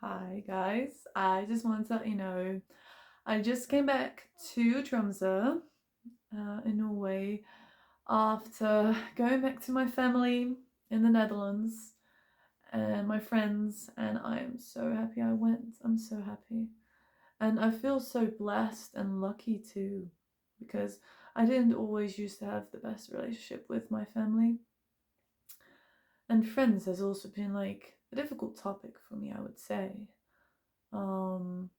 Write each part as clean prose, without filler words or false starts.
Hi guys, I just wanted to let you know I just came back to Tromsø in Norway after going back to my family in the Netherlands and my friends, and I am so happy I went. I'm so happy. And I feel so blessed and lucky too, because I didn't always used to have the best relationship with my family. And friends has also been like a difficult topic for me, I would say. Um,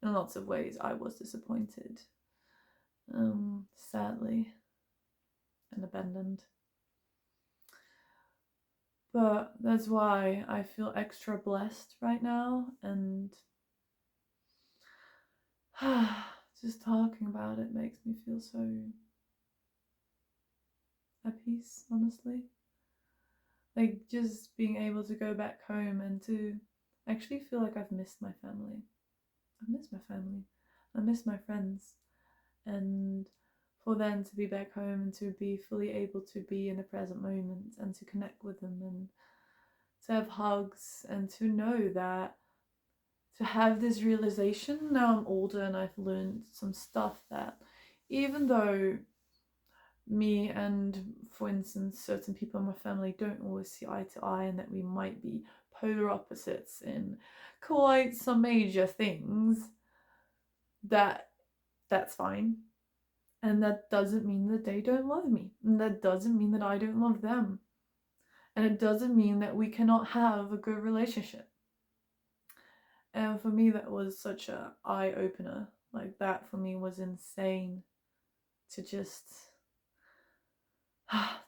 in lots of ways, I was disappointed, sadly, and abandoned. But that's why I feel extra blessed right now, and just talking about it makes me feel so at peace, honestly. Like, just being able to go back home and to actually feel like I've missed my family. I've missed my family. I miss my friends. And for them to be back home and to be fully able to be in the present moment and to connect with them and to have hugs and to know that, to have this realization now I'm older and I've learned some stuff that even though me and, for instance, certain people in my family don't always see eye to eye and that we might be polar opposites in quite some major things, that's fine. And that doesn't mean that they don't love me. And that doesn't mean that I don't love them. And it doesn't mean that we cannot have a good relationship. And for me, that was such a eye opener. Like, that for me was insane to just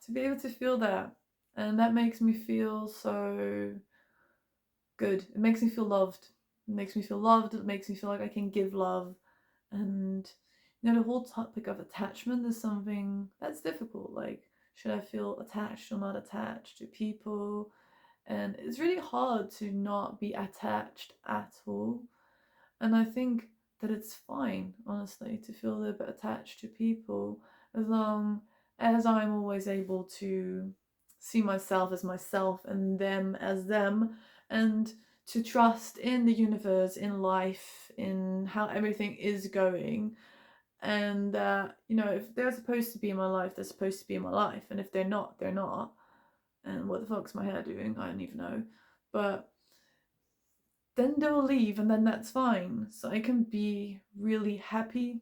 to be able to feel that. And that makes me feel so good. It makes me feel loved. It makes me feel loved. It makes me feel like I can give love. And the whole topic of attachment is something that's difficult. Like, should I feel attached or not attached to people? And it's really hard to not be attached at all. And I think that it's fine, honestly, to feel a little bit attached to people as long as I'm always able to see myself as myself and them as them, and to trust in the universe, in life, in how everything is going. And if they're supposed to be in my life, they're supposed to be in my life. And if they're not, they're not. And what the fuck's my hair doing? I don't even know. But then they'll leave and then that's fine. So I can be really happy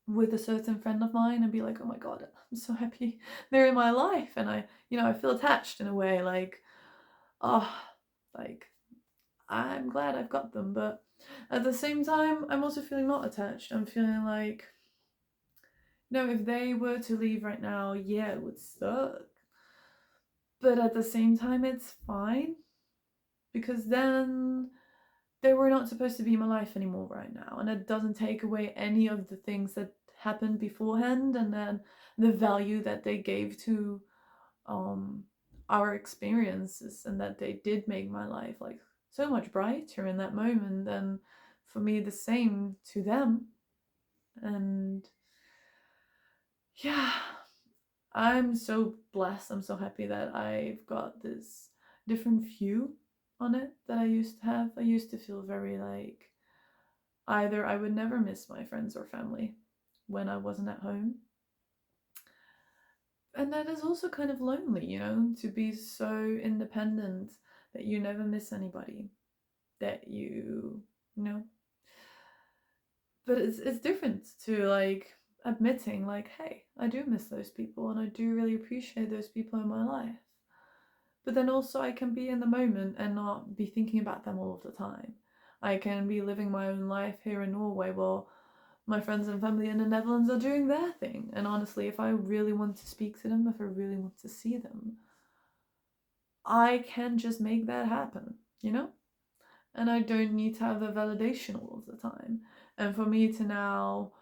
with a certain friend of mine and be like, oh my god, I'm so happy they're in my life. And I feel attached in a way, like, oh, like, I'm glad I've got them. But at the same time, I'm also feeling not attached. I'm feeling like, if they were to leave right now, yeah, it would suck. But at the same time, it's fine, because then they were not supposed to be in my life anymore right now. And it doesn't take away any of the things that happened beforehand, and then the value that they gave to um our experiences, and that they did make my life like so much brighter in that moment, and for me the same to them. And yeah, I'm so blessed. I'm so happy that I've got this different view on it that I used to have. I used to feel very like either I would never miss my friends or family when I wasn't at home. And that is also kind of lonely, to be so independent that you never miss anybody, that you know. But it's different to like admitting like, hey, I do miss those people and I do really appreciate those people in my life. But then also I can be in the moment and not be thinking about them all of the time. I can be living my own life here in Norway while my friends and family in the Netherlands are doing their thing. And honestly, if I really want to speak to them, if I really want to see them, I can just make that happen. And I don't need to have the validation all of the time. And for me to now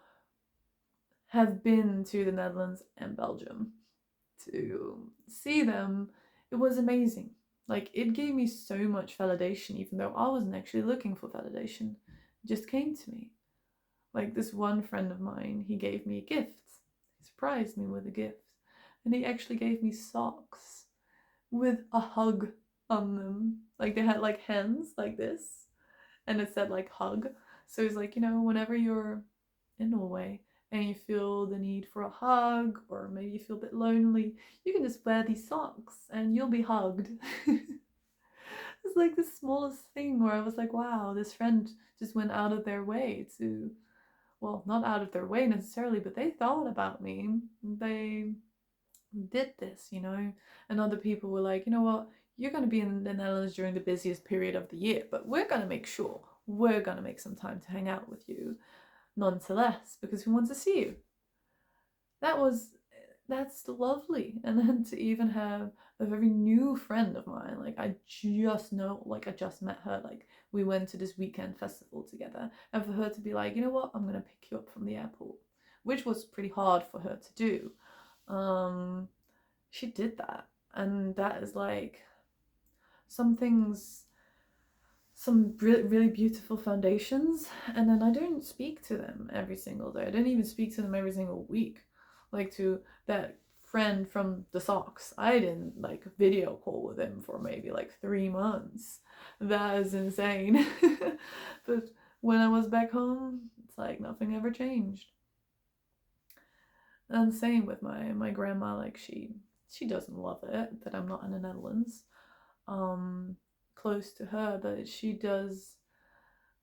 have been to the Netherlands and Belgium to see them, it was amazing. Like, it gave me so much validation, even though I wasn't actually looking for validation. It just came to me. Like, this one friend of mine, he gave me a gift. He surprised me with a gift. And he actually gave me socks with a hug on them. Like, they had like hands like this. and it said like hug. So he's like, whenever you're in Norway and you feel the need for a hug, or maybe you feel a bit lonely, you can just wear these socks and you'll be hugged. It's like the smallest thing where I was like, wow, this friend just went out of their way to, well, not out of their way necessarily, but they thought about me. They did this, and other people were like, you know what, you're going to be in the Netherlands during the busiest period of the year, but we're going to make sure we're going to make some time to hang out with you nonetheless, because we want to see you. That's lovely. And then to even have a very new friend of mine, like I just know, like I just met her, like we went to this weekend festival together, and for her to be like, you know what, I'm gonna pick you up from the airport, which was pretty hard for her to do. She did that, and that is like some things, some really beautiful foundations. And then I don't speak to them every single day. I don't even speak to them every single week. Like to that friend from the socks, I didn't like video call with him for maybe like 3 months. That is insane. But when I was back home, it's like nothing ever changed. And same with my grandma, like she doesn't love it that I'm not in the Netherlands, close to her, but she does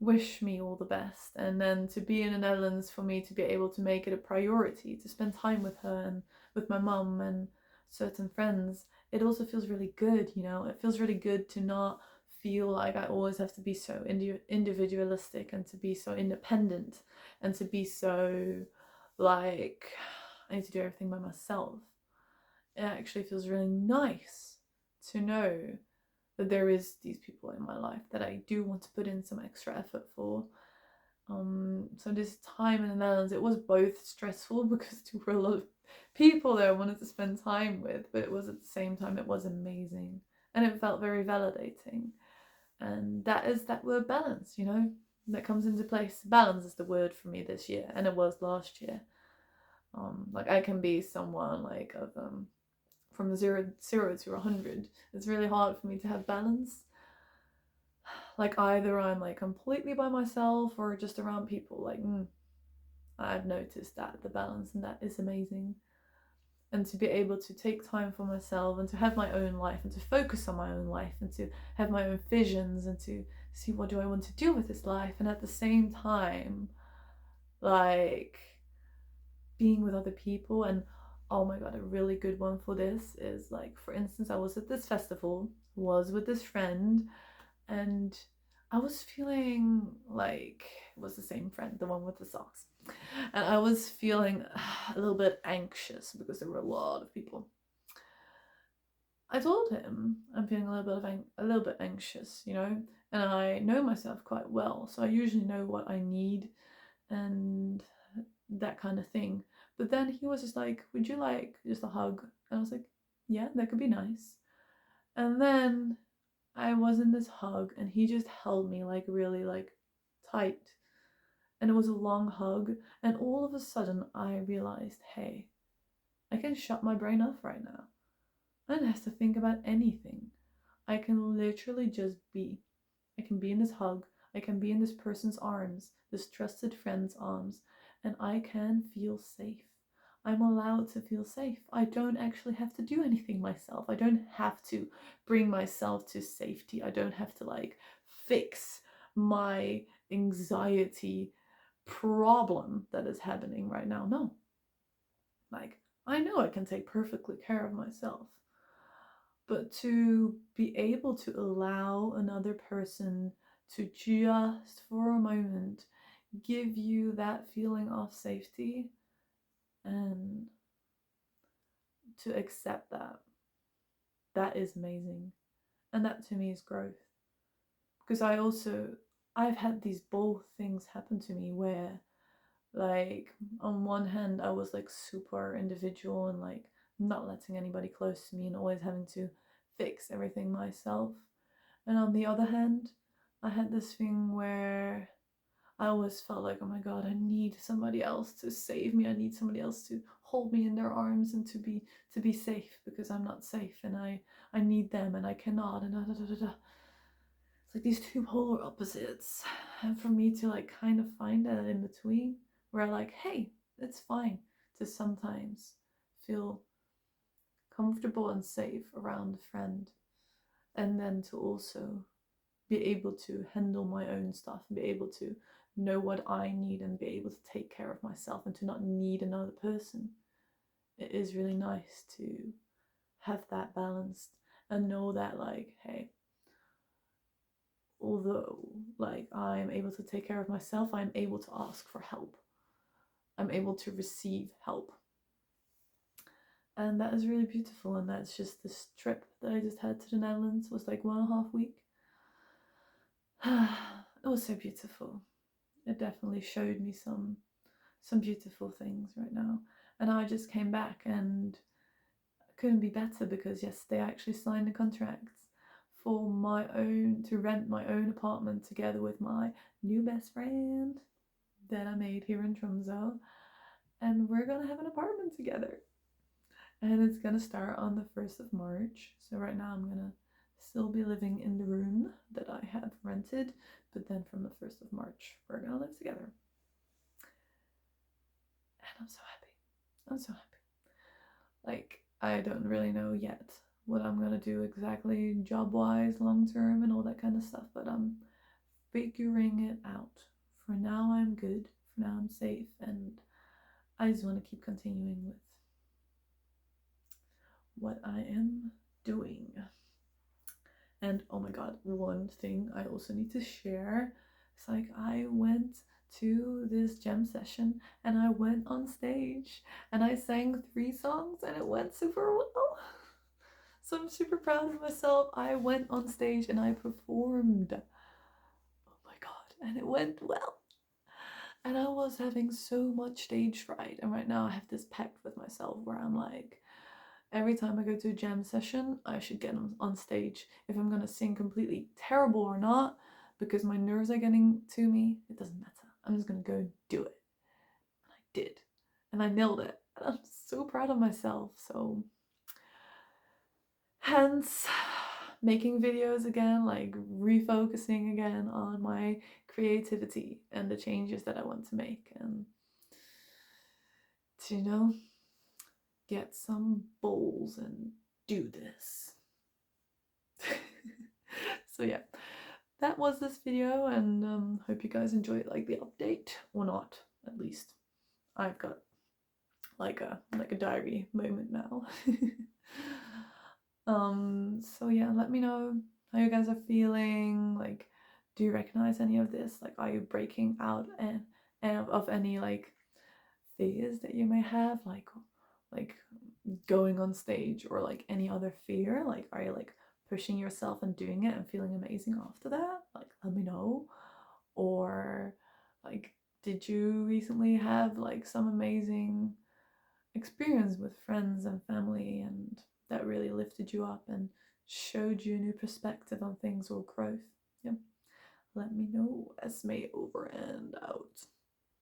wish me all the best. And then to be in the Netherlands, for me to be able to make it a priority to spend time with her and with my mum and certain friends, it also feels really good. It feels really good to not feel like I always have to be so individualistic and to be so independent and to be so like I need to do everything by myself. It actually feels really nice to know that there is these people in my life that I do want to put in some extra effort for. So this time in the Netherlands, it was both stressful because there were a lot of people there I wanted to spend time with, but it was at the same time, it was amazing. And it felt very validating. And that is that word balance, that comes into place. Balance is the word for me this year, and it was last year. Like I can be someone like of from zero to 100. It's really hard for me to have balance. Like either I'm like completely by myself or just around people. Like I've noticed that the balance, and that is amazing. And to be able to take time for myself and to have my own life and to focus on my own life and to have my own visions and to see what do I want to do with this life, and at the same time like being with other people. And oh my god, a really good one for this is like, for instance, I was at this festival, was with this friend, and I was feeling like it was the same friend, the one with the socks, and I was feeling a little bit anxious because there were a lot of people. I told him I'm feeling a little bit anxious, and I know myself quite well, so I usually know what I need and that kind of thing. But then he was just like, would you like just a hug? And I was like, yeah, that could be nice. And then I was in this hug and he just held me like really like tight. And it was a long hug. And all of a sudden I realized, hey, I can shut my brain off right now. I don't have to think about anything. I can literally just be. I can be in this hug. I can be in this person's arms, this trusted friend's arms, and I can feel safe. I'm allowed to feel safe. I don't actually have to do anything myself. I don't have to bring myself to safety. I don't have to like fix my anxiety problem that is happening right now. No. Like, I know I can take perfectly care of myself. But to be able to allow another person to just for a moment give you that feeling of safety and to accept that is amazing. And that to me is growth. Because I've had these both things happen to me where like on one hand I was like super individual and like not letting anybody close to me and always having to fix everything myself. And on the other hand, I had this thing where I always felt like, oh my god, I need somebody else to save me. I need somebody else to hold me in their arms and to be safe because I'm not safe and I need them and I cannot and da da da da da. like these two polar opposites, and for me to like kind of find that in between where like, hey, it's fine to sometimes feel comfortable and safe around a friend, and then to also be able to handle my own stuff and be able to know what I need and be able to take care of myself and to not need another person. It is really nice to have that balanced and know that like, hey, although like I'm able to take care of myself, I'm able to ask for help. I'm able to receive help. And that is really beautiful. And that's just this trip that I just had to the Netherlands. It was like 1.5 weeks. It was so beautiful. It definitely showed me some beautiful things right now. And I just came back and couldn't be better because yesterday I actually signed a contract for my own, to rent my own apartment together with my new best friend that I made here in Tromsø. And we're gonna have an apartment together. And it's gonna start on the 1st of March. So right now I'm gonna still be living in the room that I have rented, but then from the 1st of March we're gonna live together. And I'm so happy. I'm so happy. Like, I don't really know yet what I'm gonna do exactly job-wise, long-term, and all that kind of stuff, but I'm figuring it out. For now, I'm good. For now, I'm safe, and I just want to keep continuing with what I am doing. And oh my god, one thing I also need to share is like I went to this jam session and I went on stage and I sang 3 songs and it went super well. So I'm super proud of myself. I went on stage and I performed. Oh my god, and it went well. And I was having so much stage fright, and right now I have this pact with myself where I'm like, every time I go to a jam session, I should get on stage. If I'm gonna sing completely terrible or not, because my nerves are getting to me, it doesn't matter. I'm just gonna go do it. And I did. And I nailed it. And I'm so proud of myself. So hence making videos again, like refocusing again on my creativity and the changes that I want to make, and to, you know, get some bowls and do this. So yeah, that was this video, and hope you guys enjoyed like the update, or not, at least. I've got like a diary moment now. So yeah, let me know how you guys are feeling. Like, do you recognize any of this? Like, are you breaking out and of any like fears that you may have, like going on stage, or like any other fear? Like, are you like pushing yourself and doing it and feeling amazing after that? Like, let me know. Or like, did you recently have like some amazing experience with friends and family and that really lifted you up and showed you a new perspective on things or growth? Yeah, let me know. Esme over and out.